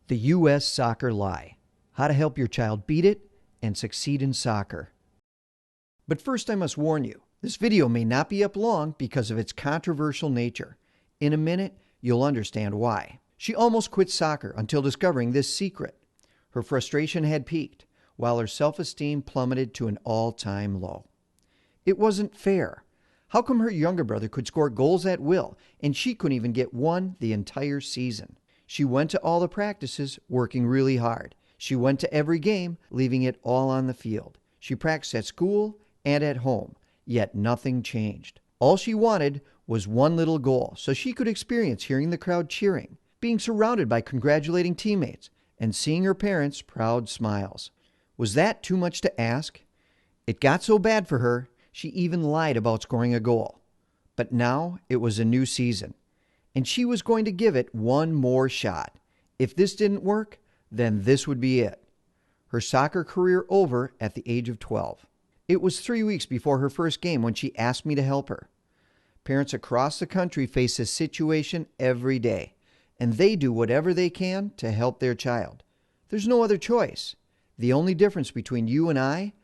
The U.S. Soccer Lie: How to Help Your Child Beat It and Succeed in Soccer. But first I must warn you, this video may not be up long because of its controversial nature. In a minute, you'll understand why. She almost quit soccer until discovering this secret. Her frustration had peaked, while her self-esteem plummeted to an all-time low. It wasn't fair. How come her younger brother could score goals at will, and she couldn't even get one the entire season? She went to all the practices, working really hard. She went to every game, leaving it all on the field. She practiced at school and at home, yet nothing changed. All she wanted was one little goal, so she could experience hearing the crowd cheering, being surrounded by congratulating teammates, and seeing her parents' proud smiles. Was that too much to ask? It got so bad for her, she even lied about scoring a goal. But now it was a new season, and she was going to give it one more shot. If this didn't work, then this would be it. Her soccer career over at the age of 12. It was 3 weeks before her first game when she asked me to help her. Parents across the country face this situation every day, and they do whatever they can to help their child. There's no other choice. The only difference between you and I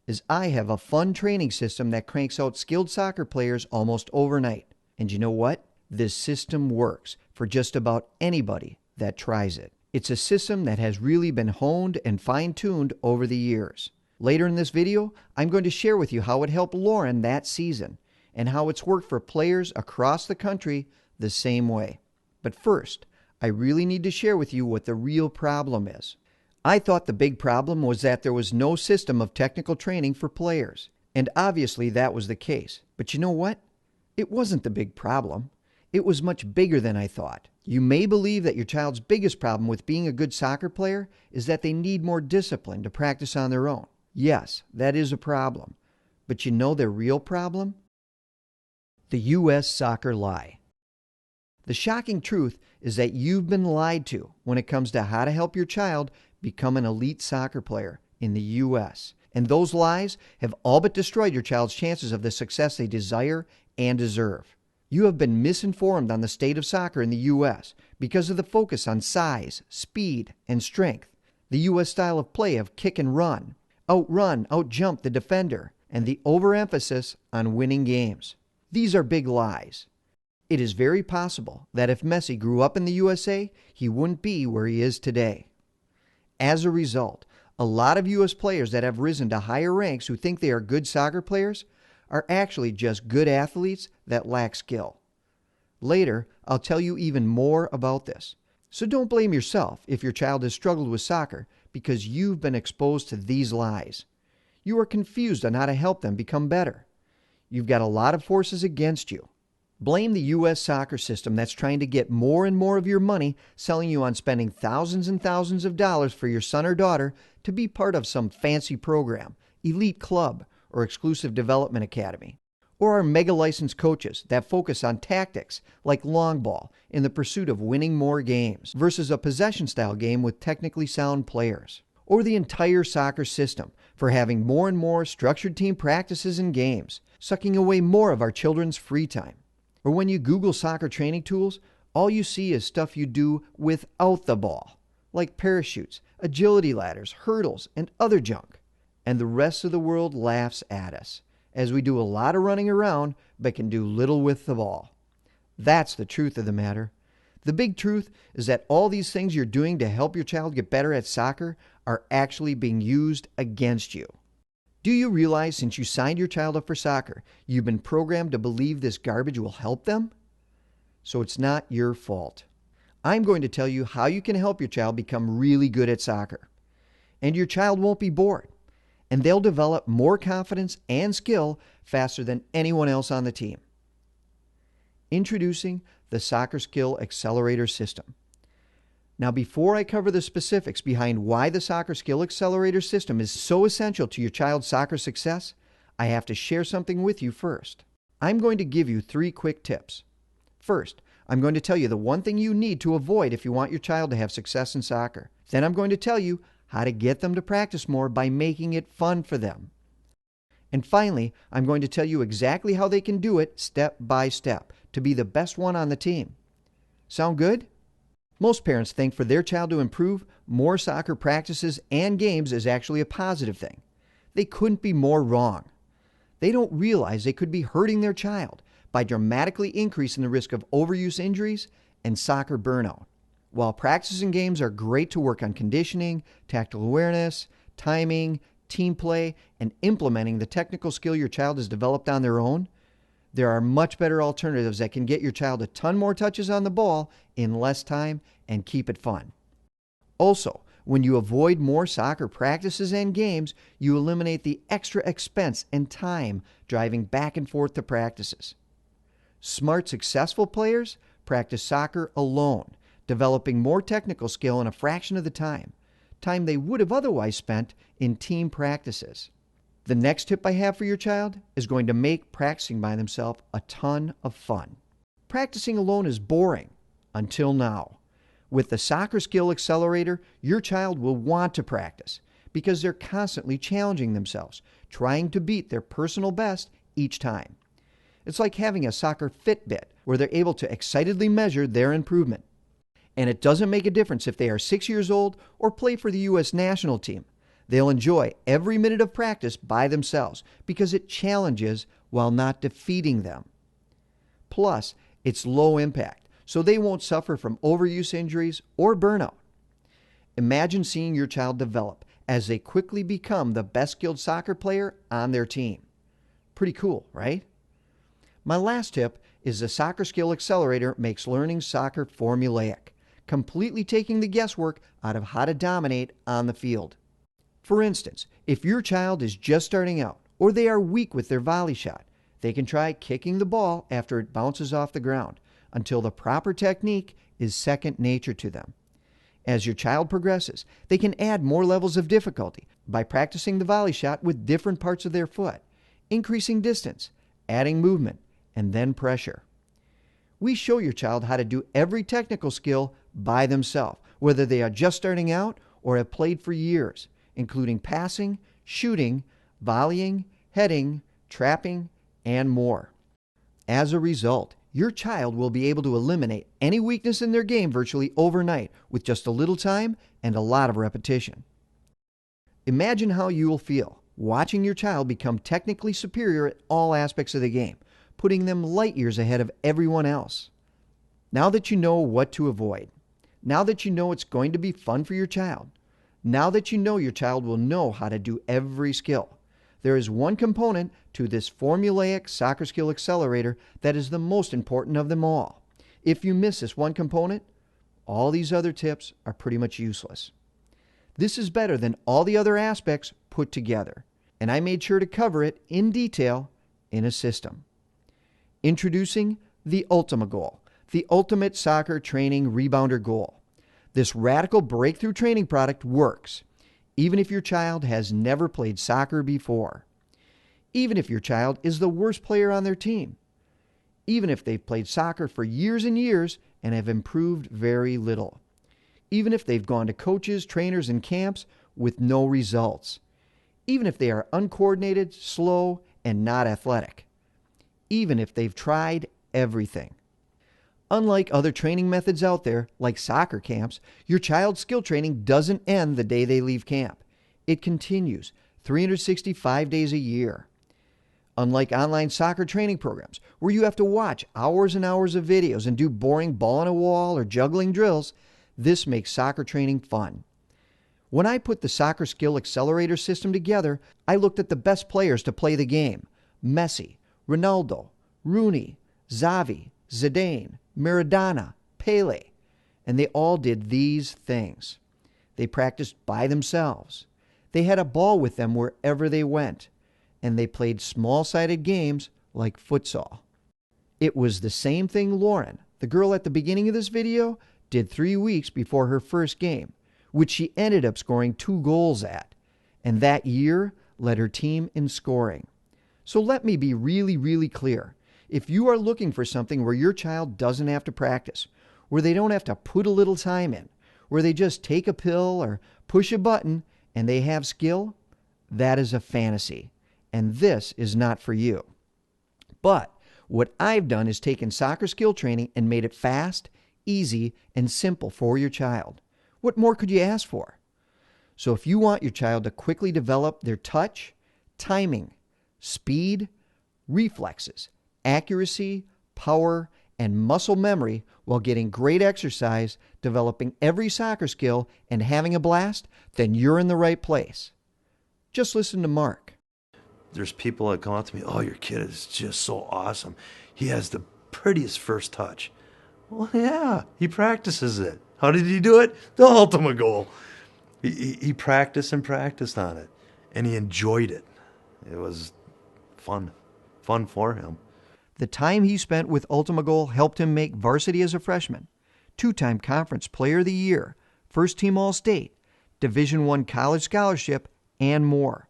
is I have a fun training system that cranks out skilled soccer players almost overnight. And you know what? This system works for just about anybody that tries it. It's a system that has really been honed and fine-tuned over the years. Later in this video, I'm going to share with you how it helped Lauren that season and how it's worked for players across the country the same way. But first, I really need to share with you what the real problem is. I thought the big problem was that there was no system of technical training for players. And obviously that was the case. But you know what? It wasn't the big problem. It was much bigger than I thought. You may believe that your child's biggest problem with being a good soccer player is that they need more discipline to practice on their own. Yes, that is a problem. But you know their real problem? The U.S. Soccer Lie. The shocking truth is that you've been lied to when it comes to how to help your child become an elite soccer player in the U.S. And those lies have all but destroyed your child's chances of the success they desire and deserve. You have been misinformed on the state of soccer in the U.S. because of the focus on size, speed, and strength, the U.S. style of play of kick and run, out-jump the defender, and the overemphasis on winning games. These are big lies. It is very possible that if Messi grew up in the USA, he wouldn't be where he is today. As a result, a lot of U.S. players that have risen to higher ranks who think they are good soccer players are actually just good athletes that lack skill. Later, I'll tell you even more about this. So don't blame yourself if your child has struggled with soccer because you've been exposed to these lies. You are confused on how to help them become better. You've got a lot of forces against you. Blame the U.S. soccer system that's trying to get more and more of your money, selling you on spending thousands and thousands of dollars for your son or daughter to be part of some fancy program, elite club, or exclusive development academy. Or our mega licensed coaches that focus on tactics like long ball in the pursuit of winning more games versus a possession style game with technically sound players. Or the entire soccer system for having more and more structured team practices and games, sucking away more of our children's free time. Or when you Google soccer training tools, all you see is stuff you do without the ball, like parachutes, agility ladders, hurdles, and other junk. And the rest of the world laughs at us, as we do a lot of running around but can do little with the ball. That's the truth of the matter. The big truth is that all these things you're doing to help your child get better at soccer are actually being used against you. Do you realize since you signed your child up for soccer, you've been programmed to believe this garbage will help them? So it's not your fault. I'm going to tell you how you can help your child become really good at soccer. And your child won't be bored. And they'll develop more confidence and skill faster than anyone else on the team. Introducing the Soccer Skill Accelerator System. Now, before I cover the specifics behind why the Soccer Skill Accelerator System is so essential to your child's soccer success, I have to share something with you first. I'm going to give you 3 quick tips. First, I'm going to tell you the one thing you need to avoid if you want your child to have success in soccer. Then I'm going to tell you how to get them to practice more by making it fun for them. And finally, I'm going to tell you exactly how they can do it step by step to be the best one on the team. Sound good? Most parents think for their child to improve, more soccer practices and games is actually a positive thing. They couldn't be more wrong. They don't realize they could be hurting their child by dramatically increasing the risk of overuse injuries and soccer burnout. While practices and games are great to work on conditioning, tactical awareness, timing, team play, and implementing the technical skill your child has developed on their own, there are much better alternatives that can get your child a ton more touches on the ball in less time and keep it fun. Also, when you avoid more soccer practices and games, you eliminate the extra expense and time driving back and forth to practices. Smart, successful players practice soccer alone, developing more technical skill in a fraction of the time they would have otherwise spent in team practices. The next tip I have for your child is going to make practicing by themselves a ton of fun. Practicing alone is boring until now. With the Soccer Skill Accelerator, your child will want to practice because they're constantly challenging themselves, trying to beat their personal best each time. It's like having a soccer Fitbit where they're able to excitedly measure their improvement. And it doesn't make a difference if they are 6 years old or play for the U.S. national team. They'll enjoy every minute of practice by themselves because it challenges while not defeating them. Plus, it's low impact, so they won't suffer from overuse injuries or burnout. Imagine seeing your child develop as they quickly become the best skilled soccer player on their team. Pretty cool, right? My last tip is the Soccer Skill Accelerator makes learning soccer formulaic, completely taking the guesswork out of how to dominate on the field. For instance, if your child is just starting out or they are weak with their volley shot, they can try kicking the ball after it bounces off the ground until the proper technique is second nature to them. As your child progresses, they can add more levels of difficulty by practicing the volley shot with different parts of their foot, increasing distance, adding movement, and then pressure. We show your child how to do every technical skill by themselves, whether they are just starting out or have played for years, including passing, shooting, volleying, heading, trapping, and more. As a result, your child will be able to eliminate any weakness in their game virtually overnight with just a little time and a lot of repetition. Imagine how you will feel watching your child become technically superior at all aspects of the game, putting them light years ahead of everyone else. Now that you know what to avoid, now that you know it's going to be fun for your child, now that you know your child will know how to do every skill, there is one component to this formulaic Soccer Skill Accelerator that is the most important of them all. If you miss this one component, all these other tips are pretty much useless. This is better than all the other aspects put together, and I made sure to cover it in detail in a system. Introducing the Ultima Goal, the Ultimate Soccer Training Rebounder Goal. This radical breakthrough training product works, even if your child has never played soccer before, even if your child is the worst player on their team, even if they've played soccer for years and years and have improved very little, even if they've gone to coaches, trainers, and camps with no results, even if they are uncoordinated, slow, and not athletic, even if they've tried everything. Unlike other training methods out there, like soccer camps, your child's skill training doesn't end the day they leave camp. It continues 365 days a year. Unlike online soccer training programs, where you have to watch hours and hours of videos and do boring ball on a wall or juggling drills, this makes soccer training fun. When I put the Soccer Skill Accelerator system together, I looked at the best players to play the game: Messi, Ronaldo, Rooney, Xavi, Zidane, Maradona, Pele, and they all did these things. They practiced by themselves. They had a ball with them wherever they went, and they played small-sided games like futsal. It was the same thing Lauren, the girl at the beginning of this video, did 3 weeks before her first game, which she ended up scoring 2 goals at, and that year led her team in scoring. So let me be really, really clear. If you are looking for something where your child doesn't have to practice, where they don't have to put a little time in, where they just take a pill or push a button and they have skill, that is a fantasy, and this is not for you. But what I've done is taken soccer skill training and made it fast, easy, and simple for your child. What more could you ask for? So if you want your child to quickly develop their touch, timing, speed, reflexes, accuracy, power, and muscle memory while getting great exercise, developing every soccer skill, and having a blast, then you're in the right place. Just listen to Mark. There's people that come up to me, oh, your kid is just so awesome. He has the prettiest first touch. Well, yeah, he practices it. How did he do it? The ultimate goal. He practiced and practiced on it, and he enjoyed it. It was fun for him. The time he spent with Ultima Goal helped him make varsity as a freshman, two-time conference player of the year, first team All-State, Division I college scholarship, and more.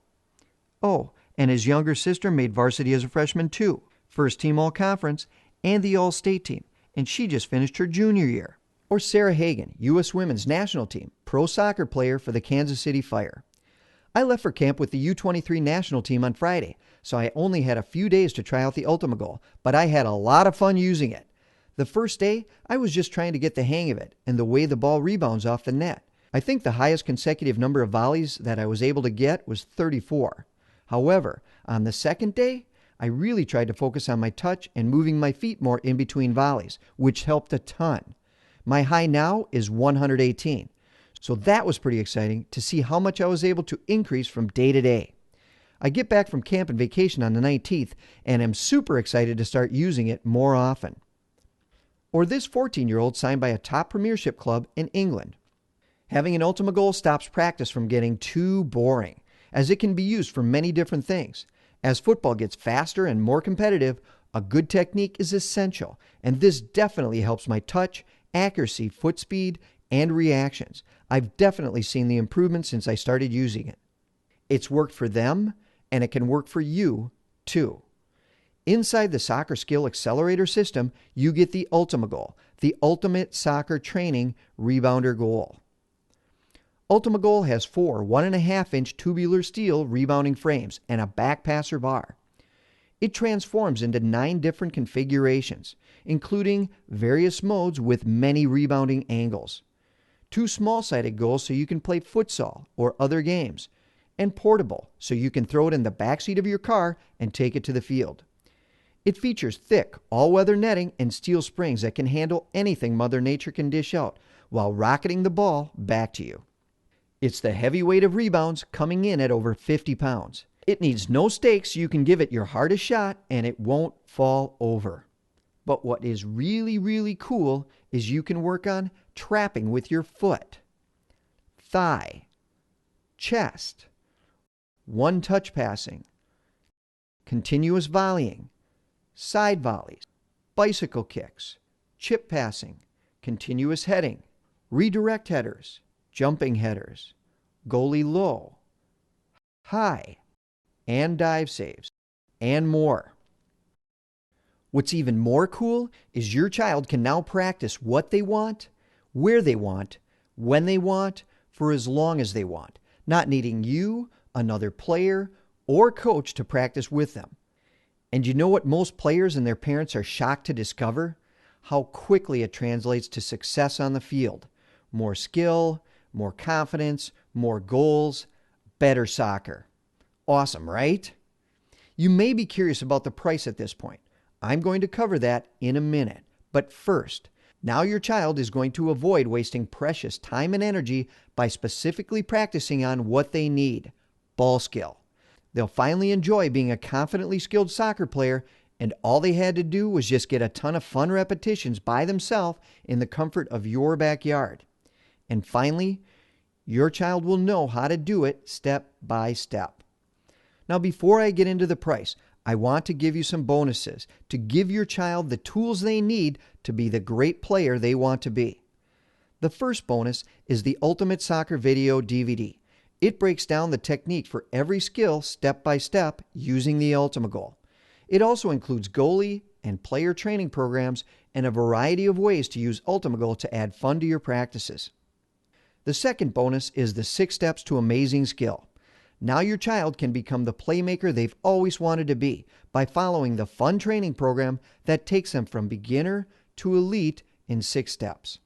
Oh, and his younger sister made varsity as a freshman too, first team All-Conference, and the All-State team, and she just finished her junior year. Or Sarah Hagan, U.S. Women's National Team, pro soccer player for the Kansas City Fire. I left for camp with the U23 national team on Friday, so I only had a few days to try out the Ultima Goal, but I had a lot of fun using it. The first day, I was just trying to get the hang of it and the way the ball rebounds off the net. I think the highest consecutive number of volleys that I was able to get was 34. However, on the second day, I really tried to focus on my touch and moving my feet more in between volleys, which helped a ton. My high now is 118. So that was pretty exciting to see how much I was able to increase from day to day. I get back from camp and vacation on the 19th and am super excited to start using it more often. Or this 14-year-old signed by a top premiership club in England. Having an Ultima Goal stops practice from getting too boring, as it can be used for many different things. As football gets faster and more competitive, a good technique is essential, and this definitely helps my touch, accuracy, foot speed, and reactions. I've definitely seen the improvement since I started using it. It's worked for them, and it can work for you, too. Inside the Soccer Skill Accelerator system, you get the Ultima Goal, the ultimate soccer training rebounder goal. Ultima Goal has 4 1.5-inch tubular steel rebounding frames and a back passer bar. It transforms into 9 different configurations, including various modes with many rebounding angles. 2 small-sided goals so you can play futsal or other games, and portable so you can throw it in the backseat of your car and take it to the field. It features thick, all-weather netting and steel springs that can handle anything Mother Nature can dish out while rocketing the ball back to you. It's the heavy weight of rebounds coming in at over 50 pounds. It needs no stakes, so you can give it your hardest shot and it won't fall over. But what is really, really cool is you can work on trapping with your foot, thigh, chest, one-touch passing, continuous volleying, side volleys, bicycle kicks, chip passing, continuous heading, redirect headers, jumping headers, goalie low, high, and dive saves, and more. What's even more cool is your child can now practice what they want, where they want, when they want, for as long as they want, not needing you, another player, or coach to practice with them. And you know what most players and their parents are shocked to discover? How quickly it translates to success on the field. More skill, more confidence, more goals, better soccer. Awesome, right? You may be curious about the price at this point. I'm going to cover that in a minute. But first, now your child is going to avoid wasting precious time and energy by specifically practicing on what they need, ball skill. They'll finally enjoy being a confidently skilled soccer player, and all they had to do was just get a ton of fun repetitions by themselves in the comfort of your backyard. And finally, your child will know how to do it step by step. Now, before I get into the price, I want to give you some bonuses to give your child the tools they need to be the great player they want to be. The first bonus is the Ultimate Soccer Video DVD. It breaks down the technique for every skill step by step using the Ultima Goal. It also includes goalie and player training programs and a variety of ways to use Ultima Goal to add fun to your practices. The second bonus is the 6 steps to amazing skill. Now your child can become the playmaker they've always wanted to be by following the fun training program that takes them from beginner to elite in 6 steps.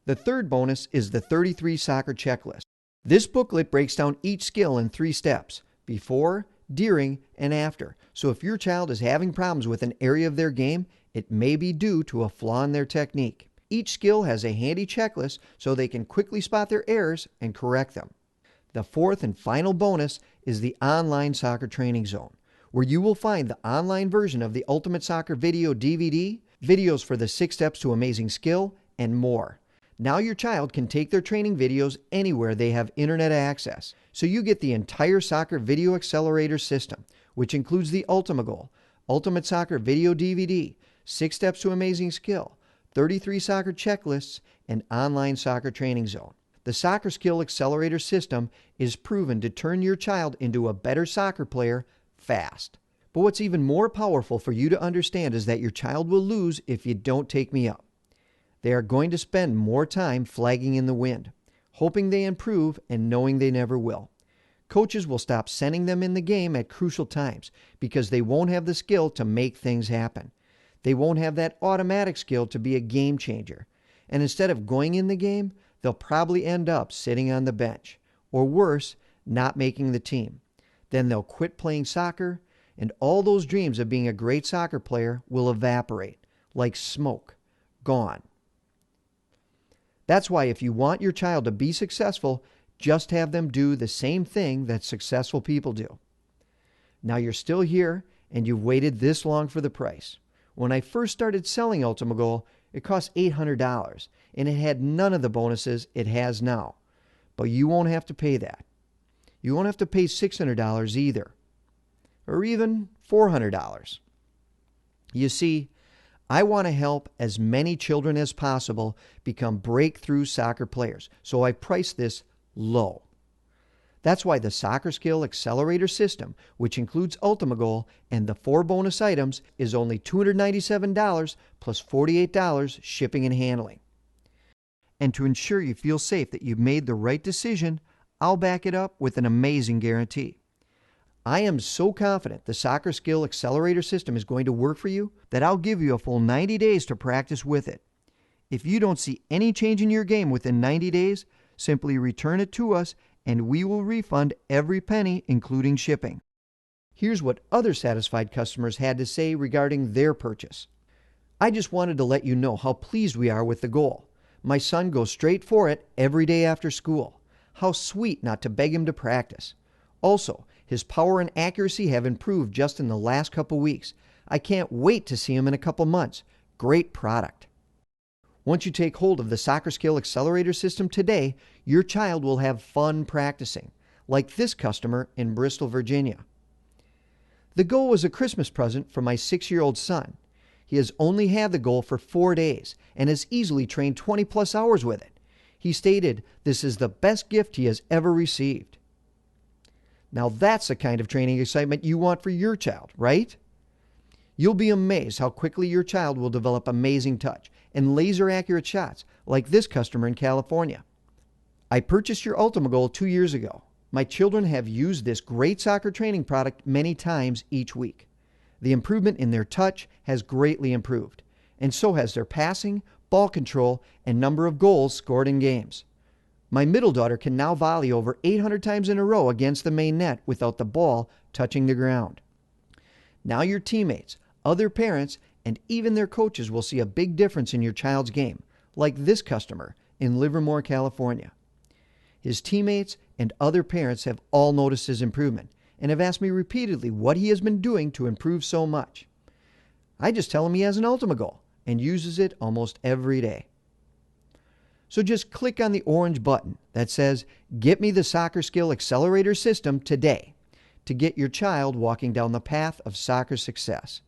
The third bonus is the 33 Soccer Checklist. This booklet breaks down each skill in 3 steps: before, during, and after. So if your child is having problems with an area of their game, it may be due to a flaw in their technique. Each skill has a handy checklist so they can quickly spot their errors and correct them. The fourth and final bonus is the Online Soccer Training Zone, where you will find the online version of the Ultimate Soccer Video DVD, videos for the 6 steps to amazing skill, and more. Now your child can take their training videos anywhere they have internet access. So you get the entire Soccer Video Accelerator system, which includes the Ultima Goal, Ultimate Soccer Video DVD, 6 steps to amazing skill, 33 soccer checklists, and Online Soccer Training Zone. The Soccer Skill Accelerator system is proven to turn your child into a better soccer player fast. But what's even more powerful for you to understand is that your child will lose if you don't take me up. They are going to spend more time flagging in the wind, hoping they improve and knowing they never will. Coaches will stop sending them in the game at crucial times because they won't have the skill to make things happen. They won't have that automatic skill to be a game changer. And instead of going in the game, they'll probably end up sitting on the bench, or worse, not making the team. Then they'll quit playing soccer, and all those dreams of being a great soccer player will evaporate like smoke, gone. That's why if you want your child to be successful, just have them do the same thing that successful people do. Now you're still here, and you've waited this long for the price. When I first started selling Ultima Goal, it cost $800, and it had none of the bonuses it has now. But you won't have to pay that. You won't have to pay $600 either, or even $400. You see, I want to help as many children as possible become breakthrough soccer players, so I priced this low. That's why the Soccer Skill Accelerator system, which includes Ultima Goal and the 4 bonus items, is only $297 plus $48 shipping and handling. And to ensure you feel safe that you've made the right decision, I'll back it up with an amazing guarantee. I am so confident the Soccer Skill Accelerator system is going to work for you that I'll give you a full 90 days to practice with it. If you don't see any change in your game within 90 days, simply return it to us and we will refund every penny, including shipping. Here's what other satisfied customers had to say regarding their purchase. I just wanted to let you know how pleased we are with the goal. My son goes straight for it every day after school. How sweet not to beg him to practice. Also, his power and accuracy have improved just in the last couple weeks. I can't wait to see him in a couple months. Great product. Once you take hold of the Soccer Skill Accelerator system today, your child will have fun practicing, like this customer in Bristol, Virginia. The goal was a Christmas present for my 6-year-old son. He has only had the goal for 4 days and has easily trained 20 plus hours with it. He stated this is the best gift he has ever received. Now that's the kind of training excitement you want for your child, right? You'll be amazed how quickly your child will develop amazing touch and laser-accurate shots, like this customer in California. I purchased your Ultima Goal 2 years ago. My children have used this great soccer training product many times each week. The improvement in their touch has greatly improved, and so has their passing, ball control, and number of goals scored in games. My middle daughter can now volley over 800 times in a row against the main net without the ball touching the ground. Now your teammates, other parents, and even their coaches will see a big difference in your child's game, like this customer in Livermore, California. His teammates and other parents have all noticed his improvement and have asked me repeatedly what he has been doing to improve so much. I just tell him he has an Ultima Goal and uses it almost every day. So just click on the orange button that says, "Get me the Soccer Skill Accelerator system today," to get your child walking down the path of soccer success.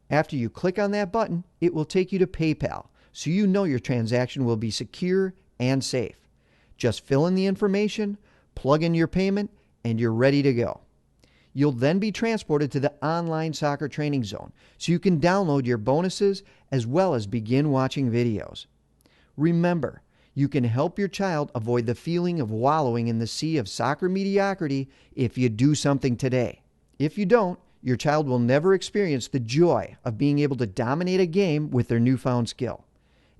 After you click on that button, it will take you to PayPal, so you know your transaction will be secure and safe. Just fill in the information, plug in your payment, and you're ready to go. You'll then be transported to the Online Soccer Training Zone, so you can download your bonuses as well as begin watching videos. Remember, you can help your child avoid the feeling of wallowing in the sea of soccer mediocrity if you do something today. If you don't, your child will never experience the joy of being able to dominate a game with their newfound skill.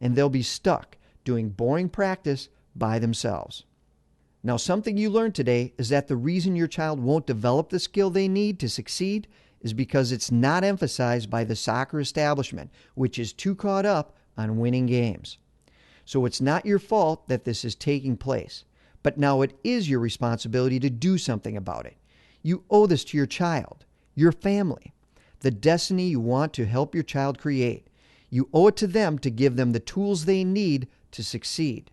and they'll be stuck doing boring practice by themselves. Now, something you learned today is that the reason your child won't develop the skill they need to succeed is because it's not emphasized by the soccer establishment, which is too caught up on winning games. So it's not your fault that this is taking place, but now it is your responsibility to do something about it. You owe this to your child, your family, the destiny you want to help your child create. You owe it to them to give them the tools they need to succeed.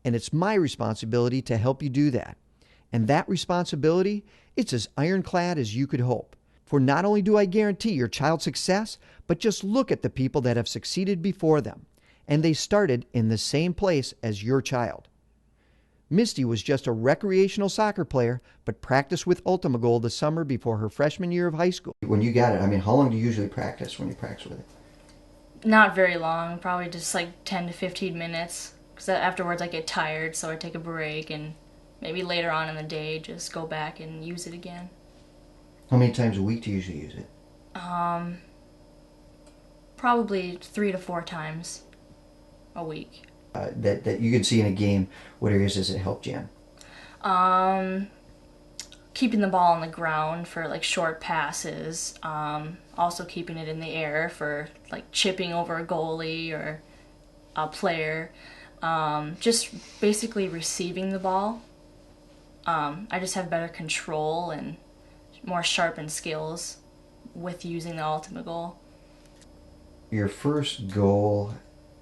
And it's my responsibility to help you do that. And that responsibility, it's as ironclad as you could hope. For not only do I guarantee your child's success, but just look at the people that have succeeded before them. And they started in the same place as your child. Misty was just a recreational soccer player, but practiced with Ultima Goal the summer before her freshman year of high school. When you got it, how long do you usually practice when you practice with it? Not very long, probably just like 10 to 15 minutes. Because afterwards I get tired, so I take a break, and maybe later on in the day just go back and use it again. How many times a week do you usually use it? Probably 3 to 4 times a week. That you can see in a game, what areas does it help you in? Keeping the ball on the ground for like short passes. Also keeping it in the air for like chipping over a goalie or a player. Just basically receiving the ball. I just have better control and more sharpened skills with using the Ultima Goal. Your first goal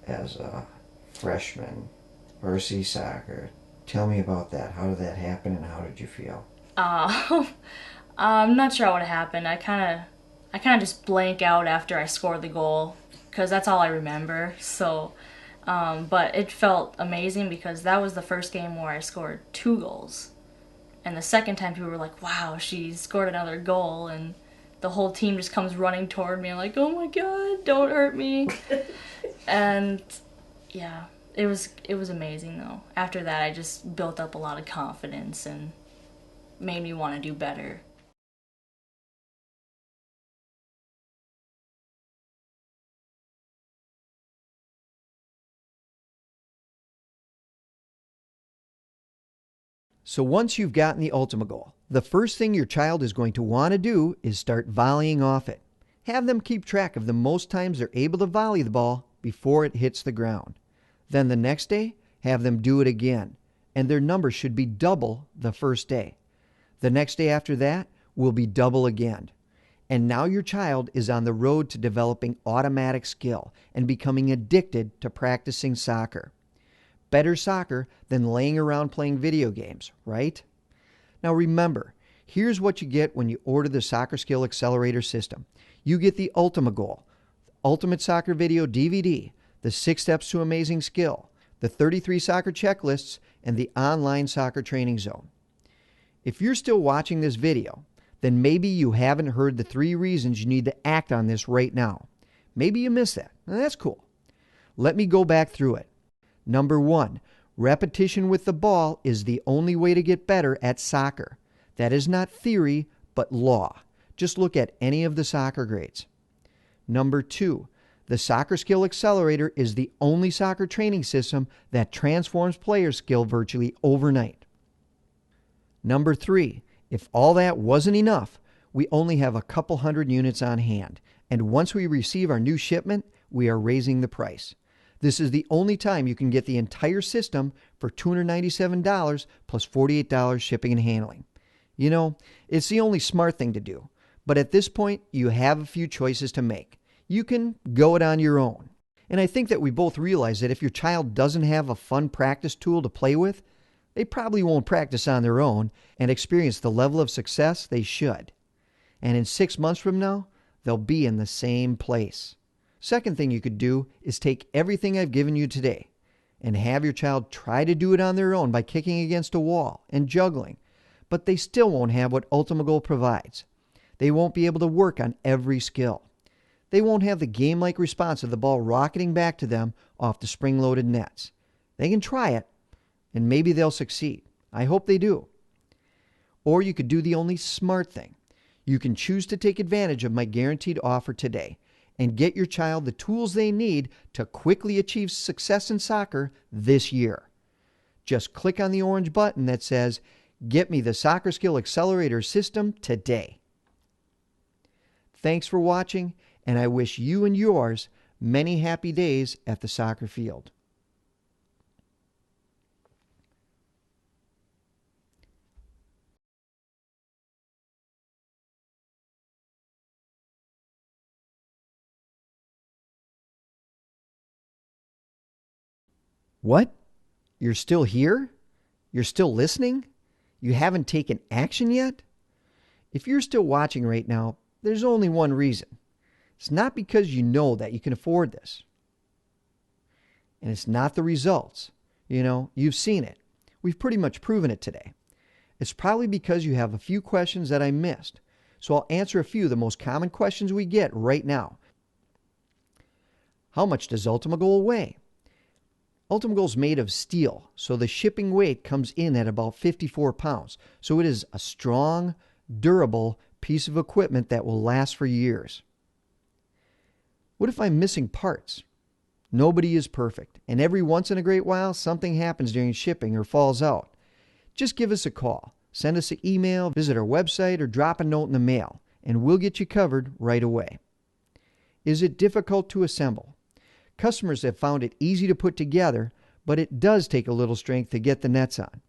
as a freshman, varsity soccer, tell me about that. How did that happen and how did you feel? I'm not sure what happened. I kind of just blank out after I scored the goal because that's all I remember. So, but it felt amazing because that was the first game where I scored 2 goals. And the second time people were like, wow, she scored another goal, and the whole team just comes running toward me. I'm like, oh my God, don't hurt me. And yeah, it was amazing though. After that, I just built up a lot of confidence and made me want to do better. So once you've gotten the Ultima Goal, the first thing your child is going to want to do is start volleying off it. Have them keep track of the most times they're able to volley the ball before it hits the ground. Then the next day, have them do it again, and their number should be double the first day. The next day after that will be double again. And now your child is on the road to developing automatic skill and becoming addicted to practicing soccer. Better soccer than laying around playing video games, right? Now remember, here's what you get when you order the Soccer Skill Accelerator system. You get the Ultima Goal, Ultimate Soccer Video DVD, the 6 Steps to Amazing Skill, the 33 soccer checklists, and the online soccer training zone. If you're still watching this video, then maybe you haven't heard the 3 reasons you need to act on this right now. Maybe you missed that, and that's cool. Let me go back through it. Number 1, repetition with the ball is the only way to get better at soccer. That is not theory, but law. Just look at any of the soccer grades. Number 2, the Soccer Skill Accelerator is the only soccer training system that transforms player skill virtually overnight. Number 3, if all that wasn't enough, we only have a couple hundred units on hand, and once we receive our new shipment, we are raising the price. This is the only time you can get the entire system for $297 plus $48 shipping and handling. You know, it's the only smart thing to do, but at this point, you have a few choices to make. You can go it on your own. And I think that we both realize that if your child doesn't have a fun practice tool to play with, they probably won't practice on their own and experience the level of success they should. And in 6 months from now, they'll be in the same place. Second thing you could do is take everything I've given you today and have your child try to do it on their own by kicking against a wall and juggling, but they still won't have what Ultima Goal provides. They won't be able to work on every skill. They won't have the game-like response of the ball rocketing back to them off the spring-loaded nets. They can try it, and maybe they'll succeed. I hope they do. Or you could do the only smart thing. You can choose to take advantage of my guaranteed offer today and get your child the tools they need to quickly achieve success in soccer this year. Just click on the orange button that says, "Get me the Soccer Skill Accelerator system today." Thanks for watching, and I wish you and yours many happy days at the soccer field. What? You're still here? You're still listening? You haven't taken action yet? If you're still watching right now, there's only one reason. It's not because you know that you can afford this. And it's not the results. You've seen it. We've pretty much proven it today. It's probably because you have a few questions that I missed. So I'll answer a few of the most common questions we get right now. How much does Ultima Goal weigh? Ultima Goal is made of steel, so the shipping weight comes in at about 54 pounds. So it is a strong, durable piece of equipment that will last for years. What if I'm missing parts? Nobody is perfect, and every once in a great while, something happens during shipping or falls out. Just give us a call, send us an email, visit our website, or drop a note in the mail, and we'll get you covered right away. Is it difficult to assemble? Customers have found it easy to put together, but it does take a little strength to get the nets on.